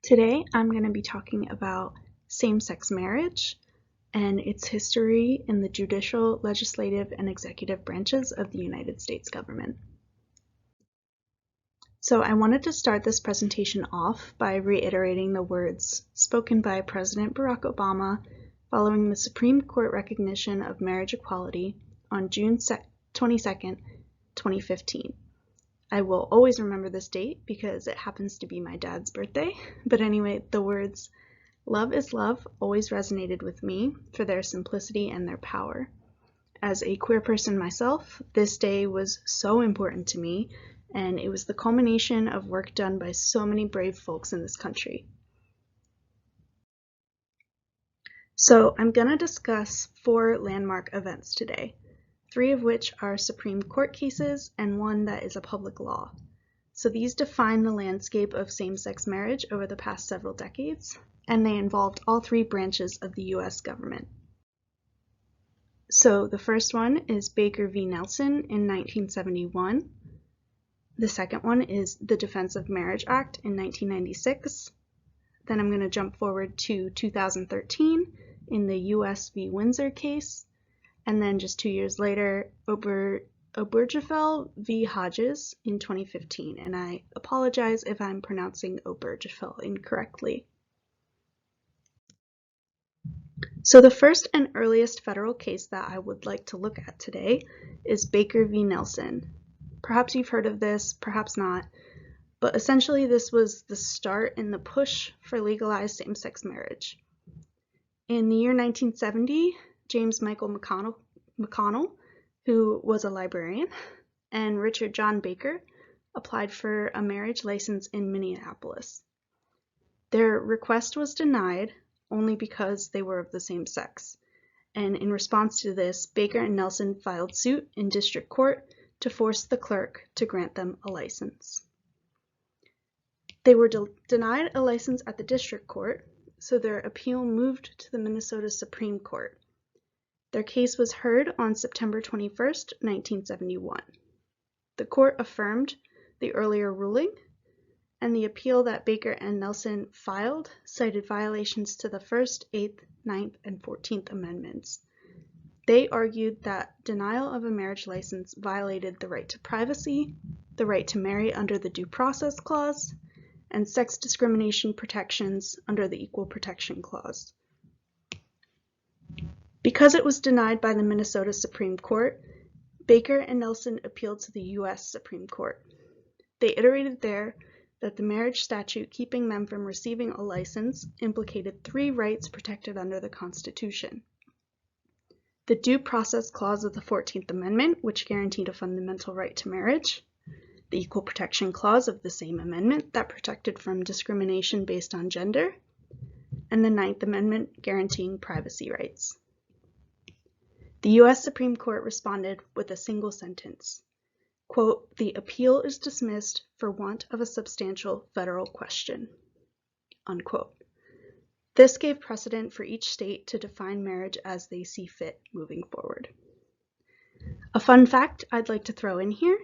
Today, I'm going to be talking about same-sex marriage and its history in the judicial, legislative, and executive branches of the United States government. So I wanted to start this presentation off by reiterating the words spoken by President Barack Obama following the Supreme Court recognition of marriage equality on June 22nd, 2015. I will always remember this date because it happens to be my dad's birthday. But anyway, the words, "Love is love," always resonated with me for their simplicity and their power. As a queer person myself, this day was so important to me, and it was the culmination of work done by so many brave folks in this country. So I'm going to discuss 4 landmark events today, 3 of which are Supreme Court cases and 1 that is a public law. So these define the landscape of same-sex marriage over the past several decades, and they involved all 3 branches of the U.S. government. So the first one is Baker v. Nelson in 1971. The second one is the Defense of Marriage Act in 1996. Then I'm going to jump forward to 2013 in the U.S. v. Windsor case. And then just 2 years later, Obergefell v. Hodges in 2015. And I apologize if I'm pronouncing Obergefell incorrectly. So the first and earliest federal case that I would like to look at today is Baker v. Nelson. Perhaps you've heard of this, perhaps not. But essentially this was the start in the push for legalized same-sex marriage. In the year 1970, James Michael McConnell, who was a librarian, and Richard John Baker applied for a marriage license in Minneapolis. Their request was denied only because they were of the same sex. And in response to this, Baker and Nelson filed suit in district court to force the clerk to grant them a license. They were denied a license at the district court, so their appeal moved to the Minnesota Supreme Court. Their case was heard on September 21st, 1971. The court affirmed the earlier ruling, and the appeal that Baker and Nelson filed cited violations to the First, 8th, 9th, and 14th Amendments. They argued that denial of a marriage license violated the right to privacy, the right to marry under the Due Process Clause, and sex discrimination protections under the Equal Protection Clause. Because it was denied by the Minnesota Supreme Court, Baker and Nelson appealed to the U.S. Supreme Court. They iterated there that the marriage statute keeping them from receiving a license implicated 3 rights protected under the Constitution. The Due Process Clause of the 14th Amendment, which guaranteed a fundamental right to marriage, the Equal Protection Clause of the same amendment that protected from discrimination based on gender, and the 9th Amendment guaranteeing privacy rights. The U.S. Supreme Court responded with a single sentence, quote, "The appeal is dismissed for want of a substantial federal question," unquote. This gave precedent for each state to define marriage as they see fit moving forward. A fun fact I'd like to throw in here,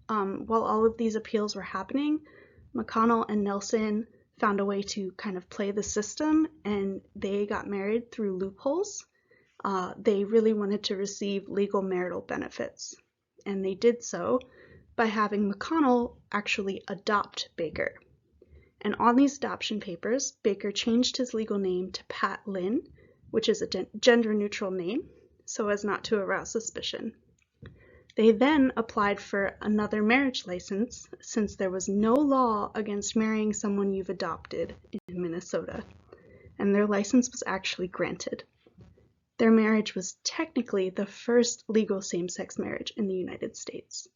while all of these appeals were happening, McConnell and Nelson found a way to kind of play the system, and they got married through loopholes. They really wanted to receive legal marital benefits, and they did so by having McConnell actually adopt Baker. And on these adoption papers, Baker changed his legal name to Pat Lynn, which is a gender-neutral name, so as not to arouse suspicion. They then applied for another marriage license since there was no law against marrying someone you've adopted in Minnesota, and their license was actually granted. Their marriage was technically the first legal same-sex marriage in the United States.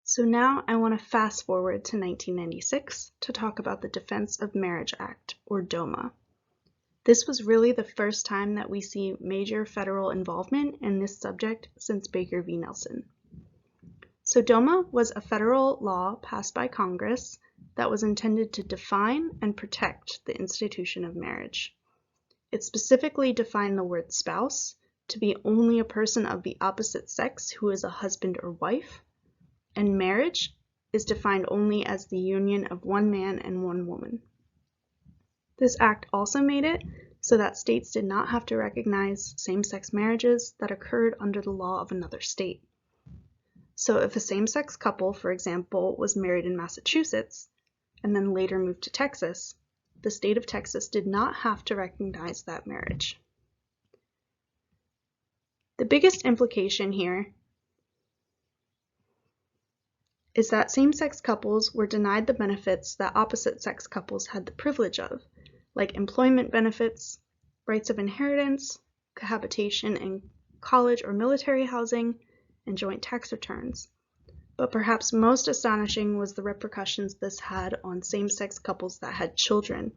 So now I want to fast forward to 1996 to talk about the Defense of Marriage Act, or DOMA. This was really the first time that we see major federal involvement in this subject since Baker v. Nelson. So DOMA was a federal law passed by Congress that was intended to define and protect the institution of marriage. It specifically defined the word spouse to be only a person of the opposite sex who is a husband or wife, and marriage is defined only as the union of one man and one woman. This act also made it so that states did not have to recognize same-sex marriages that occurred under the law of another state. So if a same-sex couple, for example, was married in Massachusetts and then later moved to Texas, the state of Texas did not have to recognize that marriage. The biggest implication here is that same-sex couples were denied the benefits that opposite-sex couples had the privilege of, like employment benefits, rights of inheritance, cohabitation in college or military housing, and joint tax returns. But perhaps most astonishing was the repercussions this had on same-sex couples that had children.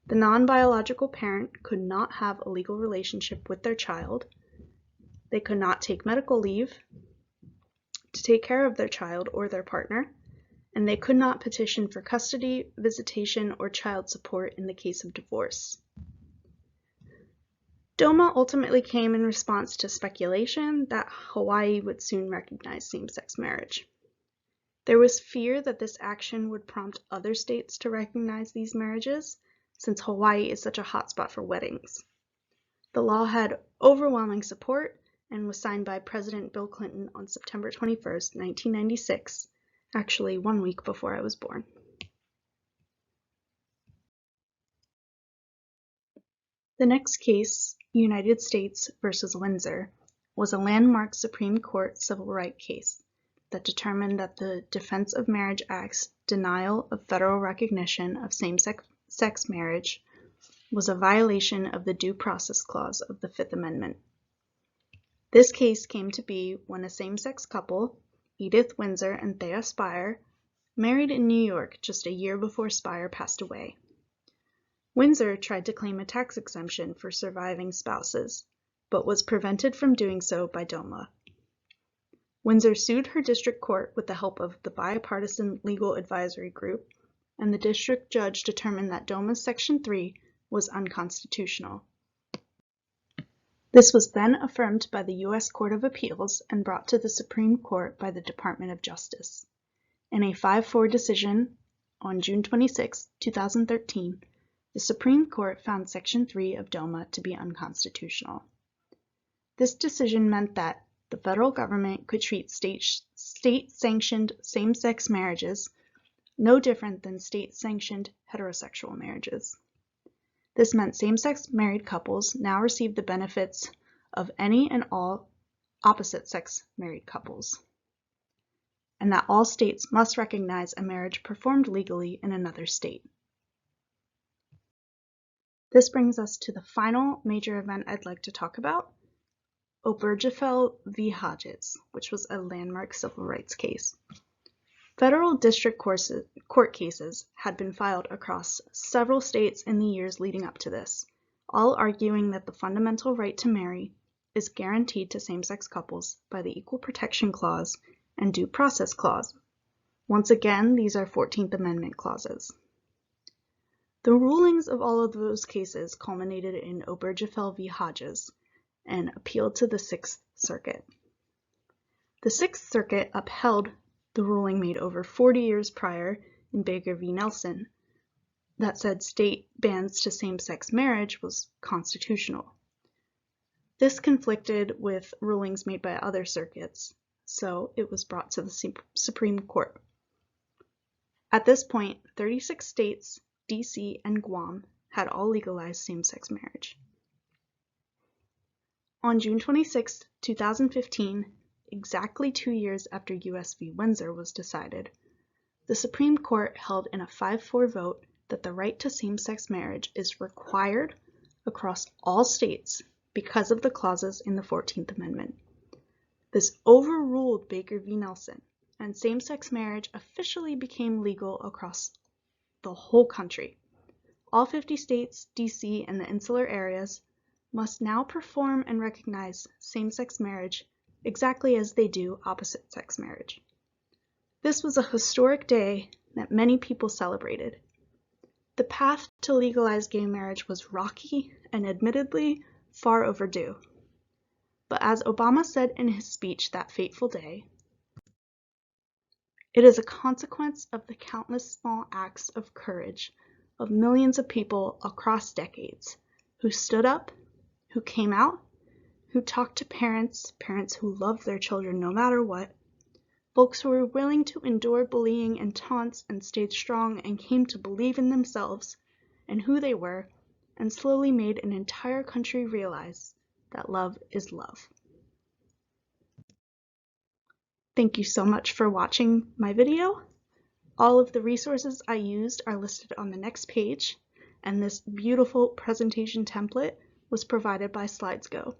The non-biological parent could not have a legal relationship with their child. They could not take medical leave to take care of their child or their partner, and they could not petition for custody, visitation, or child support in the case of divorce. DOMA ultimately came in response to speculation that Hawaii would soon recognize same-sex marriage. There was fear that this action would prompt other states to recognize these marriages, since Hawaii is such a hotspot for weddings. The law had overwhelming support and was signed by President Bill Clinton on September 21, 1996, actually 1 week before I was born. The next case, United States versus Windsor, was a landmark Supreme Court civil rights case that determined that the Defense of Marriage Act's denial of federal recognition of same-sex marriage was a violation of the Due Process Clause of the Fifth Amendment. This case came to be when a same-sex couple, Edith Windsor and Thea Spire, married in New York just a year before Spire passed away. Windsor tried to claim a tax exemption for surviving spouses, but was prevented from doing so by DOMA. Windsor sued her district court with the help of the bipartisan legal advisory group, and the district judge determined that DOMA's Section 3 was unconstitutional. This was then affirmed by the U.S. Court of Appeals and brought to the Supreme Court by the Department of Justice. In a 5-4 decision on June 26, 2013, the Supreme Court found Section 3 of DOMA to be unconstitutional. This decision meant that the federal government could treat state-sanctioned same-sex marriages no different than state-sanctioned heterosexual marriages. This meant same-sex married couples now receive the benefits of any and all opposite-sex married couples, and that all states must recognize a marriage performed legally in another state. This brings us to the final major event I'd like to talk about, Obergefell v. Hodges, which was a landmark civil rights case. Federal district court cases had been filed across several states in the years leading up to this, all arguing that the fundamental right to marry is guaranteed to same-sex couples by the Equal Protection Clause and Due Process Clause. Once again, these are 14th Amendment clauses. The rulings of all of those cases culminated in Obergefell v. Hodges and appealed to the Sixth Circuit. The Sixth Circuit upheld the ruling made over 40 years prior in Baker v. Nelson that said state bans to same-sex marriage was constitutional. This conflicted with rulings made by other circuits, so it was brought to the Supreme Court. At this point, 36 states, DC, and Guam had all legalized same-sex marriage. On June 26, 2015, exactly 2 years after U.S. v. Windsor was decided, the Supreme Court held in a 5-4 vote that the right to same-sex marriage is required across all states because of the clauses in the 14th Amendment. This overruled Baker v. Nelson, and same-sex marriage officially became legal across the whole country. All 50 states, DC, and the insular areas must now perform and recognize same-sex marriage exactly as they do opposite-sex marriage. This was a historic day that many people celebrated. The path to legalize gay marriage was rocky and admittedly far overdue. But as Obama said in his speech that fateful day, It is a consequence of the countless small acts of courage of millions of people across decades who stood up, who came out, who talked to parents who loved their children no matter what, folks who were willing to endure bullying and taunts and stayed strong and came to believe in themselves and who they were, and slowly made an entire country realize that love is love. Thank you so much for watching my video. All of the resources I used are listed on the next page, and this beautiful presentation template was provided by SlidesGo.